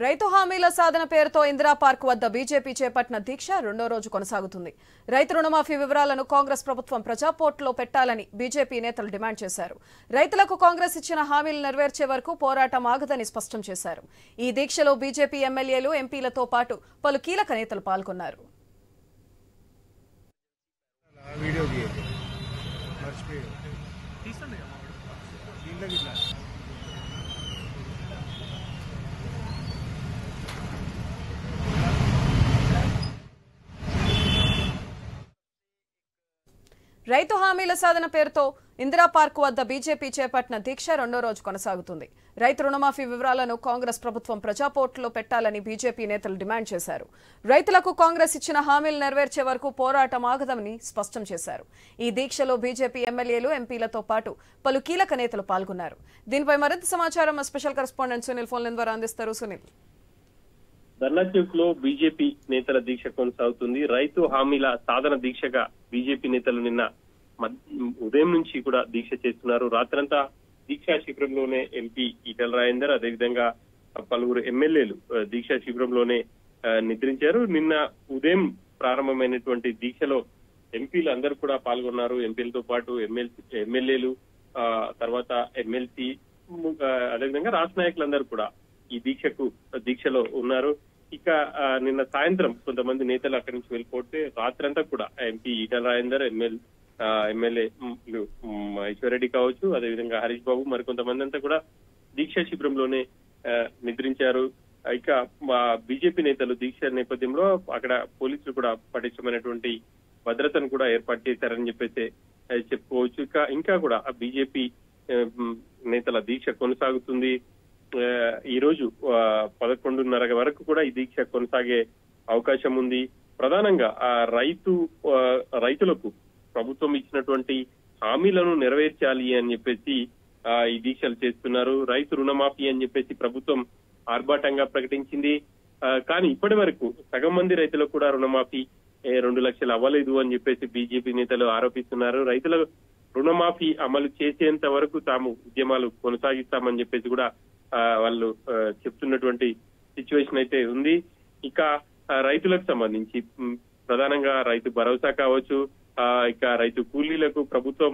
రైతు హామీల సాధన పేరుతో ఇందిరా పార్క్ వద్ద బీజేపీ చేపట్టిన దీక్ష రెండో రోజు కొనసాగుతుంది. రైతు రుణమాఫీ వివరాలను కాంగ్రెస్ ప్రభుత్వం ప్రజాపోర్టల్లో పెట్టాలని బీజేపీ నేతలు డిమాండ్ చేశారు. రైతులకు కాంగ్రెస్ ఇచ్చిన హామీలు నెరవేర్చే వరకు పోరాటం ఆగదని స్పష్టం చేశారు. ఈ దీక్షలో బీజేపీ ఎమ్మెల్యేలు, ఎంపీలతో పాటు పలు కీలక నేతలు పాల్గొన్నారు. రైతు హామీల సాధన పేరుతో ఇందిరా పార్క్ వద్ద బీజేపీ చేపట్టిన దీక్ష రెండో రోజు కొనసాగుతుంది. రైతు రుణమాఫీ వివరాలను కాంగ్రెస్ ప్రభుత్వం ప్రజాపోర్టల్లో పెట్టాలని బీజేపీ నేతలు డిమాండ్ చేశారు. రైతులకు కాంగ్రెస్ ఇచ్చిన హామీలు నెరవేర్చే వరకు పోరాటం ఆగదని స్పష్టం చేశారు. ఈ దీక్షలో బీజేపీ ఎమ్మెల్యేలు, ఎంపీలతో పాటు పలు కీలక నేతలు పాల్గొన్నారు. దీనిపై మరింత సమాచారం మా special correspondent Sunil phone line ద్వారా అందిస్తారు. సునీల్, ధర్నా చౌక్ లో బీజేపీ నేతల దీక్ష కొనసాగుతుంది. రైతు హామీల సాధన దీక్షగా బీజేపీ నేతలు నిన్న ఉదయం నుంచి కూడా దీక్ష చేస్తున్నారు. రాత్రంతా దీక్షా శిబిరంలోనే ఎంపీ ఈటెల రాజేందర్, అదేవిధంగా పలువురు ఎమ్మెల్యేలు దీక్షా శిబిరంలోనే నిద్రించారు. నిన్న ఉదయం ప్రారంభమైనటువంటి దీక్షలో ఎంపీలు అందరూ కూడా పాల్గొన్నారు. ఎంపీలతో పాటు ఎమ్మెల్యేలు, తర్వాత ఎమ్మెల్సీ, అదేవిధంగా రాష్ట్ర నాయకులందరూ కూడా ఈ దీక్షలో ఉన్నారు. ఇక నిన్న సాయంత్రం కొంతమంది నేతలు అక్కడి నుంచి వెళ్ళిపోతే రాత్రంతా కూడా ఎంపీ ఈటెల రాజేందర్, ఎమ్మెల్యే ఈశ్వర్రెడ్డి కావచ్చు, అదేవిధంగా హరీష్ బాబు, మరికొంతమంది అంతా కూడా దీక్షా శిబిరంలోనే నిద్రించారు. ఇక బీజేపీ నేతలు దీక్ష నేపథ్యంలో అక్కడ పోలీసులు కూడా పటిష్టమైనటువంటి భద్రతను కూడా ఏర్పాటు చేశారని చెప్పేసి చెప్పుకోవచ్చు. ఇంకా కూడా బీజేపీ నేతల దీక్ష కొనసాగుతుంది. ఈ రోజు 11:30 వరకు కూడా ఈ దీక్ష కొనసాగే అవకాశం ఉంది. ప్రధానంగా రైతులకు ప్రభుత్వం ఇచ్చినటువంటి హామీలను నెరవేర్చాలి అని చెప్పేసి ఈ దీక్షలు చేస్తున్నారు. రైతు రుణమాఫీ అని చెప్పేసి ప్రభుత్వం ఆర్భాటంగా ప్రకటించింది. కానీ ఇప్పటి వరకు సగం మంది రైతులకు కూడా రుణమాఫీ 2 లక్షలు అవ్వలేదు అని చెప్పేసి బీజేపీ నేతలు ఆరోపిస్తున్నారు. రైతుల రుణమాఫీ అమలు చేసేంత వరకు తాము ఉద్యమాలు కొనసాగిస్తామని చెప్పేసి కూడా వాళ్ళు చెప్తున్నటువంటి సిచ్యువేషన్ అయితే ఉంది. ఇక రైతులకు సంబంధించి ప్రధానంగా రైతు భరోసా కావచ్చు, ఇక రైతు కూలీలకు ప్రభుత్వం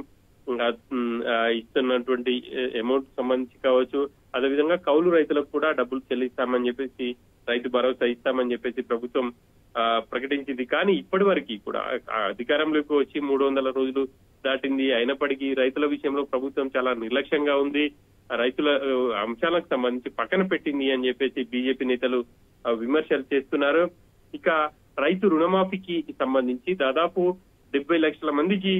ఇస్తున్నటువంటి అమౌంట్ సంబంధించి కావచ్చు, అదేవిధంగా కౌలు రైతులకు కూడా డబ్బులు చెల్లిస్తామని చెప్పేసి, రైతు భరోసా ఇస్తామని చెప్పేసి ప్రభుత్వం ప్రకటించింది. కానీ ఇప్పటి వరకు కూడా అధికారంలోకి వచ్చి 300 రోజులు దాటింది. అయినప్పటికీ రైతుల విషయంలో ప్రభుత్వం చాలా నిర్లక్ష్యంగా ఉంది. రైతుల అంశాలకు సంబంధించి పక్కన పెట్టింది అని చెప్పేసి బీజేపీ నేతలు విమర్శలు చేస్తున్నారు. ఇక రైతు రుణమాఫీకి సంబంధించి దాదాపు 70 లక్షల మందికి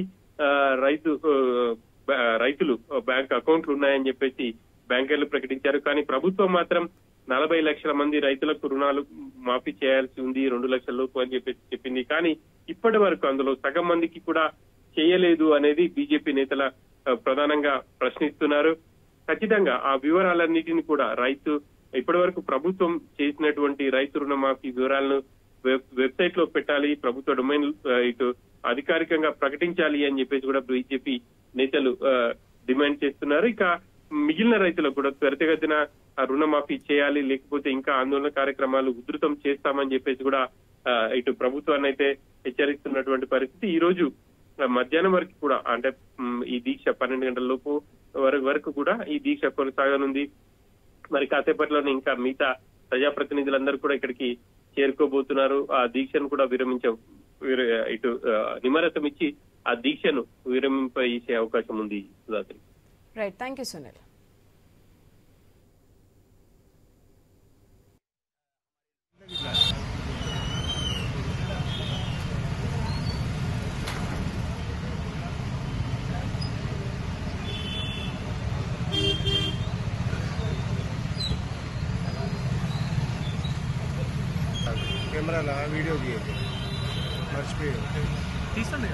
రైతులు బ్యాంక్ అకౌంట్లు ఉన్నాయని చెప్పేసి బ్యాంకర్లు ప్రకటించారు. కానీ ప్రభుత్వం మాత్రం 40 లక్షల మంది రైతులకు రుణాలు మాఫీ చేయాల్సి ఉంది, 2 లక్షల లోపు అని చెప్పేసి చెప్పింది. కానీ ఇప్పటి వరకు అందులో సగం మందికి కూడా చేయలేదు అనేది బీజేపీ నేతల ప్రధానంగా ప్రశ్నిస్తున్నారు. ఖచ్చితంగా ఆ వివరాలన్నిటిని కూడా ఇప్పటి వరకు ప్రభుత్వం చేసినటువంటి రైతు రుణమాఫీ వివరాలను వెబ్సైట్ లో పెట్టాలి, ప్రభుత్వ డొమైన్ ఇటు అధికారికంగా ప్రకటించాలి అని చెప్పేసి కూడా బీజేపీ నేతలు డిమాండ్ చేస్తున్నారు. ఇక మిగిలిన రైతులకు కూడా త్వరితగతిన రుణమాఫీ చేయాలి, లేకపోతే ఇంకా ఆందోళన కార్యక్రమాలు ఉధృతం చేస్తామని చెప్పేసి కూడా ఇటు ప్రభుత్వాన్ని అయితే హెచ్చరిస్తున్నటువంటి పరిస్థితి. ఈ రోజు మధ్యాహ్నం వరకు కూడా, అంటే ఈ దీక్ష 12 గంటల లోపు వరకు కూడా ఈ దీక్ష కొనసాగనుంది. మరి కాసేపట్లోనే ఇంకా మిగతా ప్రజాప్రతినిధులందరూ కూడా ఇక్కడికి చేరుకోబోతున్నారు. ఆ దీక్షను కూడా ఇటు నిమ్మరసం ఇచ్చి ఆ దీక్షను విరమింపజేసే అవకాశం ఉంది. సుధాత్రి, రైట్, థ్యాంక్ యూ సునీల్. కెమెరాల వీడియో తీయండి, మర్చిపోయి తీసండి.